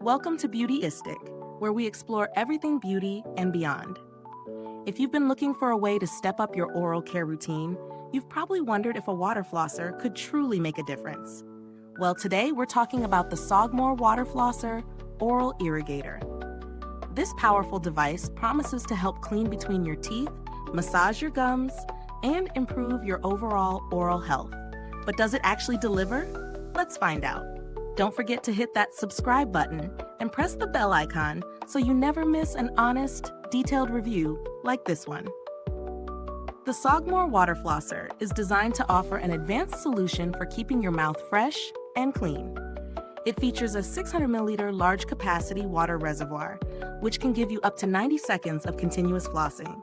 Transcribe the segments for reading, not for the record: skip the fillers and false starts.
Welcome to Beautyistic, where we explore everything beauty and beyond. If you've been looking for a way to step up your oral care routine, you've probably wondered if a water flosser could truly make a difference. Well, today we're talking about the Sawgmore Water Flosser Oral Irrigator. This powerful device promises to help clean between your teeth, massage your gums, and improve your overall oral health. But does it actually deliver? Let's find out. Don't forget to hit that subscribe button and press the bell icon so you never miss an honest, detailed review like this one. The Sawgmore Water Flosser is designed to offer an advanced solution for keeping your mouth fresh and clean. It features a 600 milliliter large capacity water reservoir, which can give you up to 90 seconds of continuous flossing,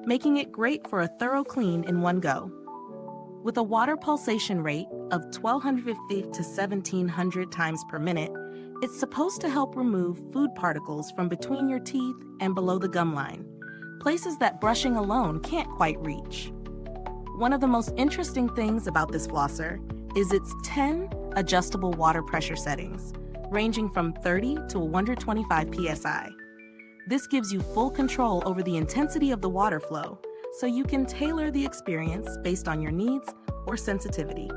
making it great for a thorough clean in one go. With a water pulsation rate of 1,250 to 1,700 times per minute, it's supposed to help remove food particles from between your teeth and below the gum line, places that brushing alone can't quite reach. One of the most interesting things about this flosser is its 10 adjustable water pressure settings, ranging from 30 to 125 psi. This gives you full control over the intensity of the water flow, so you can tailor the experience based on your needs or sensitivity.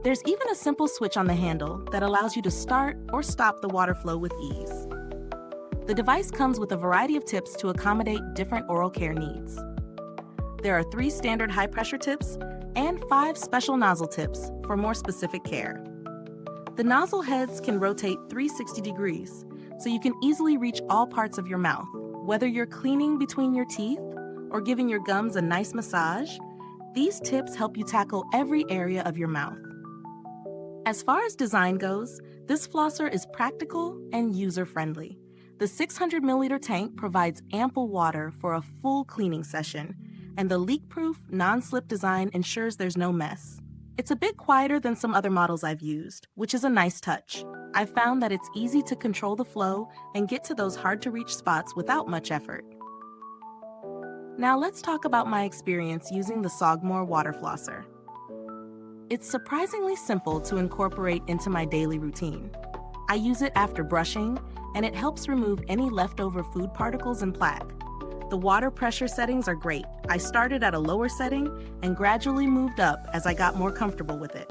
There's even a simple switch on the handle that allows you to start or stop the water flow with ease. The device comes with a variety of tips to accommodate different oral care needs. There are 3 standard high-pressure tips and 5 special nozzle tips for more specific care. The nozzle heads can rotate 360 degrees, so you can easily reach all parts of your mouth, whether you're cleaning between your teeth or giving your gums a nice massage. These tips help you tackle every area of your mouth. As far as design goes, this flosser is practical and user-friendly. The 600 milliliter tank provides ample water for a full cleaning session, and the leak-proof, non-slip design ensures there's no mess. It's a bit quieter than some other models I've used, which is a nice touch. I've found that it's easy to control the flow and get to those hard-to-reach spots without much effort. Now let's talk about my experience using the Sawgmore Water Flosser. It's surprisingly simple to incorporate into my daily routine. I use it after brushing, and it helps remove any leftover food particles and plaque. The water pressure settings are great. I started at a lower setting and gradually moved up as I got more comfortable with it.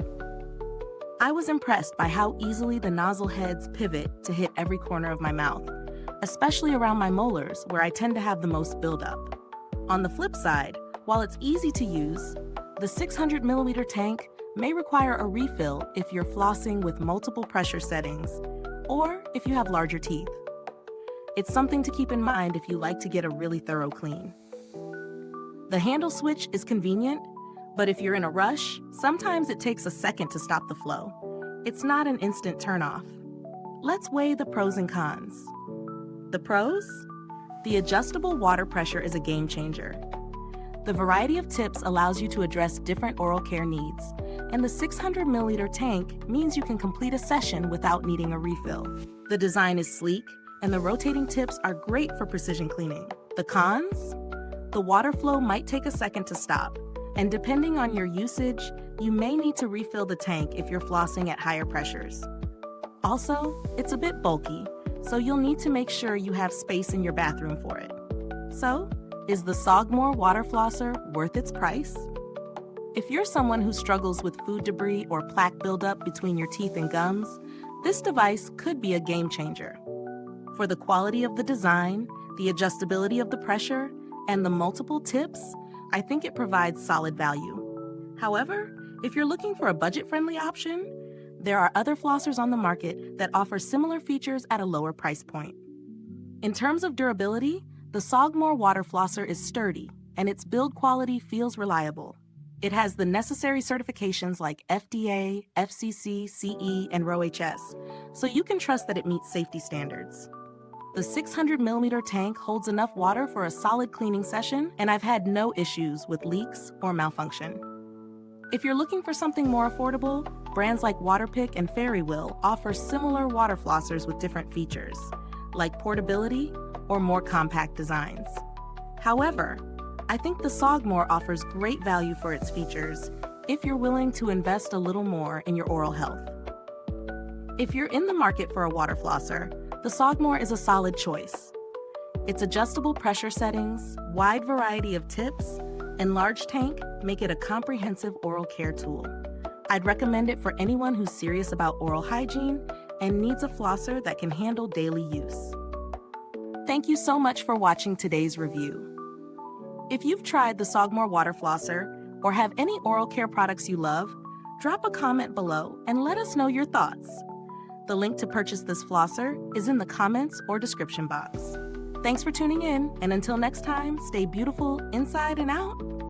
I was impressed by how easily the nozzle heads pivot to hit every corner of my mouth, especially around my molars where I tend to have the most buildup. On the flip side, while it's easy to use, the 600 milliliter tank may require a refill if you're flossing with multiple pressure settings or if you have larger teeth. It's something to keep in mind if you like to get a really thorough clean. The handle switch is convenient, but if you're in a rush, sometimes it takes a second to stop the flow. It's not an instant turn-off. Let's weigh the pros and cons. The pros? The adjustable water pressure is a game changer. The variety of tips allows you to address different oral care needs, and the 600 milliliter tank means you can complete a session without needing a refill. The design is sleek, and the rotating tips are great for precision cleaning. The cons? The water flow might take a second to stop, and depending on your usage, you may need to refill the tank if you're flossing at higher pressures. Also, it's a bit bulky, so you'll need to make sure you have space in your bathroom for it. So, is the Sawgmore Water Flosser worth its price? If you're someone who struggles with food debris or plaque buildup between your teeth and gums, this device could be a game changer. For the quality of the design, the adjustability of the pressure, and the multiple tips, I think it provides solid value. However, if you're looking for a budget-friendly option, there are other flossers on the market that offer similar features at a lower price point. In terms of durability, the Sawgmore Water Flosser is sturdy, and its build quality feels reliable. It has the necessary certifications like FDA, FCC, CE, and RoHS, so you can trust that it meets safety standards. The 600 milliliter tank holds enough water for a solid cleaning session, and I've had no issues with leaks or malfunction. If you're looking for something more affordable, brands like Waterpik and FairyWheel offer similar water flossers with different features, like portability or more compact designs. However, I think the Sawgmore offers great value for its features if you're willing to invest a little more in your oral health. If you're in the market for a water flosser, the Sawgmore is a solid choice. Its adjustable pressure settings, wide variety of tips, and large tank make it a comprehensive oral care tool. I'd recommend it for anyone who's serious about oral hygiene and needs a flosser that can handle daily use. Thank you so much for watching today's review. If you've tried the Sawgmore Water Flosser or have any oral care products you love, drop a comment below and let us know your thoughts. The link to purchase this flosser is in the comments or description box. Thanks for tuning in, and until next time, stay beautiful inside and out.